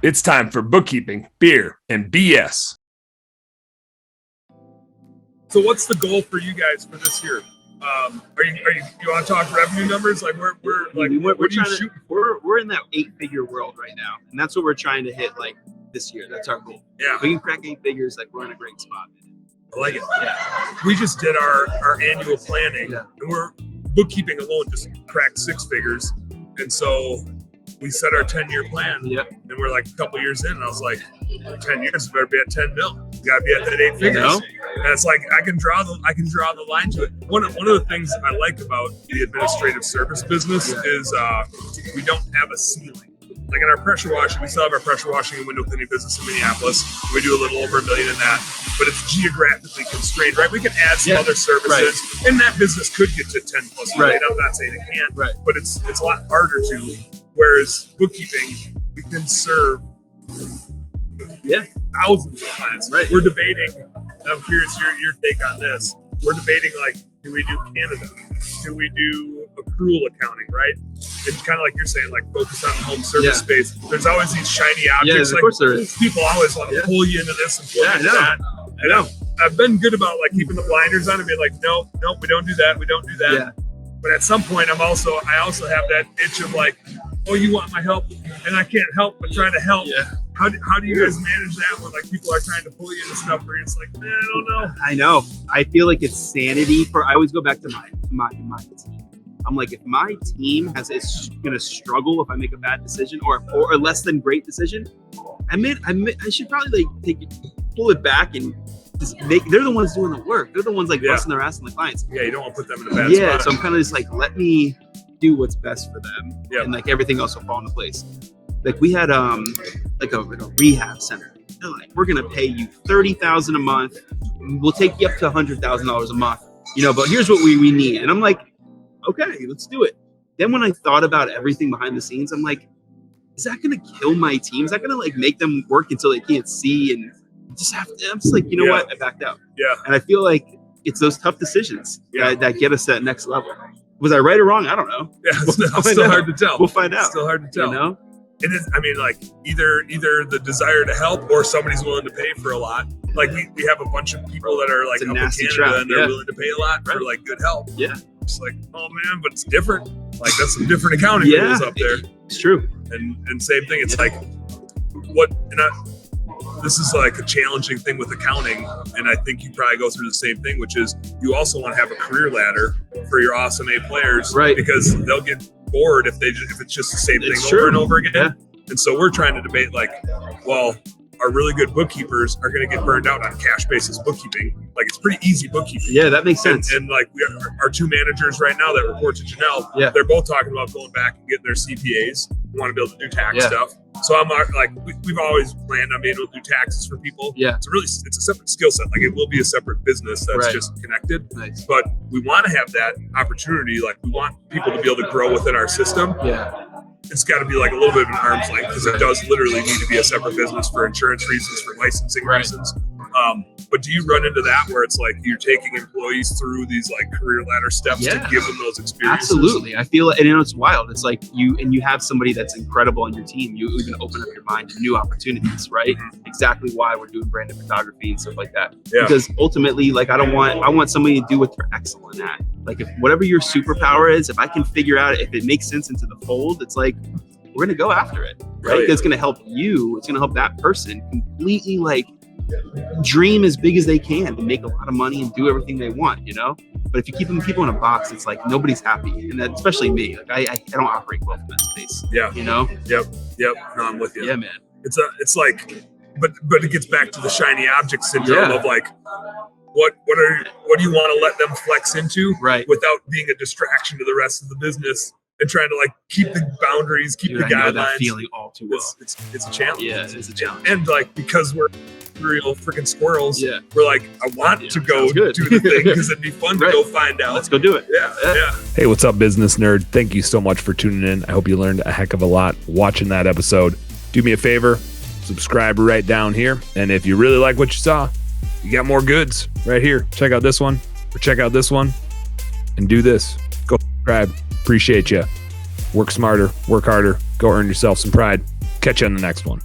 It's time for bookkeeping, beer, and BS. So what's the goal for you guys for this year? You want to talk revenue numbers? Like we're in that 8-figure world right now, and that's what we're trying to hit like this year. That's our goal. Yeah, if we can crack 8 figures, like we're in a great spot. I like it. Yeah, we just did our annual planning, and we're bookkeeping alone just cracked 6 figures, and so we set our 10-year plan. Yep. And we're like a couple years in, and I was like, 10 years, better be at 10 mil. You gotta be at that 8 figures. You know? And it's like I can draw the line to it. One of the things I like about the administrative service business is we don't have a ceiling. Like in our pressure washing, we still have our pressure washing and window cleaning business in Minneapolis. We do a little over $1 million in that, but it's geographically constrained, right? We can add some other services, and that business could get to 10 plus million. I'm not saying it can't, but it's a lot harder to. Whereas bookkeeping, we can serve thousands of clients. Right. We're debating. I'm curious your take on this. We're debating like, do we do Canada? Do we do accrual accounting? Right? It's kind of like you're saying, like focus on the home service space. There's always these shiny objects. Of course there is. People always want to pull you into this and pull you into that. I know. I've been good about like keeping the blinders on and being like, no, we don't do that. We don't do that. Yeah. But at some point, I also have that itch of like, oh, you want my help, and I can't help but try to help. Yeah. How do you guys manage that when like people are trying to pull you into stuff where it's like, man, I don't know. I know. I feel like it's sanity I always go back to my team. I'm like, if my team is going to struggle if I make a bad decision or a less than great decision, I should probably like pull it back and just they're the ones doing the work. They're the ones like busting their ass on the clients. Yeah, you don't want to put them in a bad spot. So I'm kind of just like, let me do what's best for them, and like everything else will fall into place. Like we had like a rehab center. They're like, we're gonna pay you $30,000 a month. We'll take you up to $100,000 a month. But here's what we need. And I'm like, okay, let's do it. Then when I thought about everything behind the scenes, I'm like, is that gonna kill my team? Is that gonna like make them work until they can't see and just have to? I'm just like, you know what? I backed out. Yeah. And I feel like it's those tough decisions that get us to that next level. Was I right or wrong? I don't know. Yeah, it's still hard to tell. We'll find out. It's still hard to tell. It is. I mean, like either the desire to help or somebody's willing to pay for a lot. Like we have a bunch of people that are like up in Canada and they're willing to pay a lot for like good help. Yeah. It's like, oh man, but it's different. Like that's some different accounting rules up there. It's true. And same thing. It's like this is like a challenging thing with accounting, and I think you probably go through the same thing, which is you also want to have a career ladder for your awesome A players, right? Because they'll get bored if it's just the same thing over and over again. Yeah. And so we're trying to debate like, well, our really good bookkeepers are going to get burned out on cash basis bookkeeping. Like it's pretty easy bookkeeping. Yeah, that makes sense. And like our 2 managers right now that report to Janelle, they're both talking about going back and getting their CPAs. We want to be able to do tax stuff. So I'm like, we've always planned on being able to do taxes for people. Yeah. It's a separate skill set. Like it will be a separate business that's just connected. Nice. But we want to have that opportunity. Like we want people to be able to grow within our system. Yeah. It's got to be like a little bit of an arm's length because it does literally need to be a separate business for insurance reasons, for licensing reasons. But do you run into that where it's like you're taking employees through these like career ladder steps to give them those experiences? Absolutely. I feel it, and it's wild. It's like you have somebody that's incredible on your team. You even open up your mind to new opportunities, right? Mm-hmm. Exactly why we're doing branded photography and stuff like that. Yeah. Because ultimately, like I want somebody to do what they're excellent at. Like if whatever your superpower is, if I can figure out if it makes sense into the fold, it's like we're gonna go after it, right? It's gonna help you. It's gonna help that person completely like dream as big as they can and make a lot of money and do everything they want, But if you keep people in a box, it's like nobody's happy, and especially me. Like I don't operate well in that space. Yeah. Yep. No, I'm with you. Yeah, man. It's like, but it gets back to the shiny object syndrome of like, what do you want to let them flex into, without being a distraction to the rest of the business and trying to like keep the boundaries, keep the guidelines. I know that feeling all too well. It's a challenge. Yeah, it's a challenge. And like because we're real freaking squirrels, we're like, I want to go do the thing because it'd be fun to go find out. Let's go do it. Yeah. Hey, what's up, business nerd? Thank you so much for tuning in. I hope you learned a heck of a lot watching that episode. Do me a favor, subscribe right down here. And if you really like what you saw, you got more goods right here. Check out this one or check out this one and do this. Go subscribe. Appreciate you. Work smarter, work harder, go earn yourself some pride. Catch you on the next one.